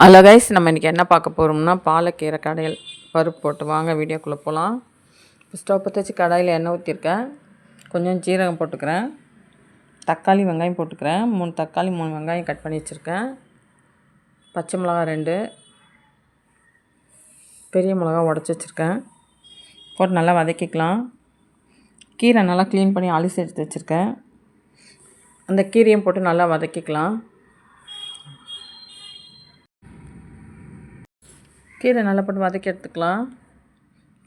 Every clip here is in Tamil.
ஹலோ கைஸ், நம்ம இன்றைக்கி என்ன பார்க்க போகிறோம்னா பாலக்கீரை கடையில் பருப்பு போட்டு வாங்க வீடியோக்குள்ளே போகலாம். ஸ்டவ் பற்ற வச்சு கடாயில் எண்ணெய் ஊற்றிருக்கேன். கொஞ்சம் ஜீரகம் போட்டுக்கிறேன். தக்காளி வெங்காயம் போட்டுக்கிறேன். 3 தக்காளி 3 வெங்காயம் கட் பண்ணி வச்சுருக்கேன். பச்சை மிளகா 2, பெரிய மிளகா உடச்சி வச்சுருக்கேன். போட்டு நல்லா வதக்கிக்கலாம். கீரை நல்லா க்ளீன் பண்ணி அலசி எடுத்து வச்சுருக்கேன். அந்த கீரையும் போட்டு நல்லா வதக்கிக்கலாம். கீரை நல்லா போட்டு வதக்கி எடுத்துக்கலாம்.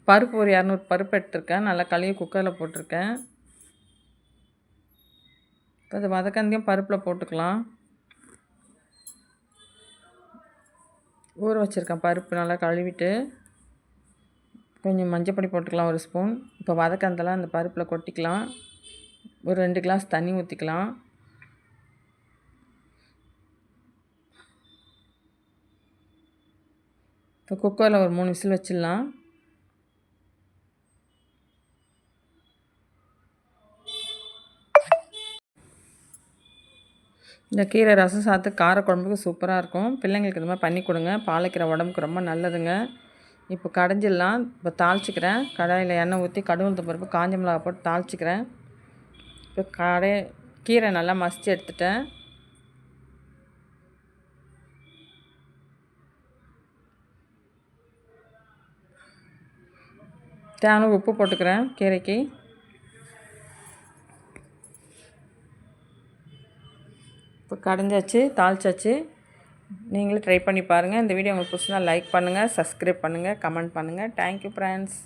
பருப்பு ஒரு 200 பருப்பு எடுத்துருக்கேன். நல்லா கழுவி குக்கரில் போட்டிருக்கேன். இப்போ அது வதக்கந்தையும் பருப்பில் போட்டுக்கலாம். ஊற வச்சுருக்கேன் பருப்பு நல்லா கழுவிட்டு. கொஞ்சம் மஞ்சள் பொடி போட்டுக்கலாம் 1 ஸ்பூன். இப்போ வதக்கந்தெல்லாம் அந்த பருப்பில் கொட்டிக்கலாம். ஒரு 2 கிளாஸ் தண்ணி ஊற்றிக்கலாம். இப்போ குக்கரில் ஒரு 3 விசில் வச்சிடலாம். இந்த கீரை ரசம் சாதத்துக்கு காரக்குழம்புக்கு சூப்பராக இருக்கும். பிள்ளைங்களுக்கு இந்த மாதிரி பண்ணி கொடுங்க. பாலக்கீரை உடம்புக்கு ரொம்ப நல்லதுங்க. இப்போ கடைஞ்சிடலாம். இப்போ தாளிச்சிக்கிறேன். கடாயில் எண்ணெய் ஊற்றி கடுகு பருப்பு காஞ்ச மிளகா போட்டு தாளிச்சிக்கிறேன். இப்போ கீரை நல்லா மசித்து எடுத்துட்டேன். தேவையான உப்பு போட்டுக்கிறேன் கீரைக்கு. இப்போ கடைஞ்சாச்சு, தாளிச்சாச்சு. நீங்களும் ட்ரை பண்ணி பாருங்கள். இந்த வீடியோ உங்களுக்கு பிடிச்சிருந்தா லைக் பண்ணுங்கள், சப்ஸ்கிரைப் பண்ணுங்கள், கமெண்ட் பண்ணுங்கள். Thank you friends.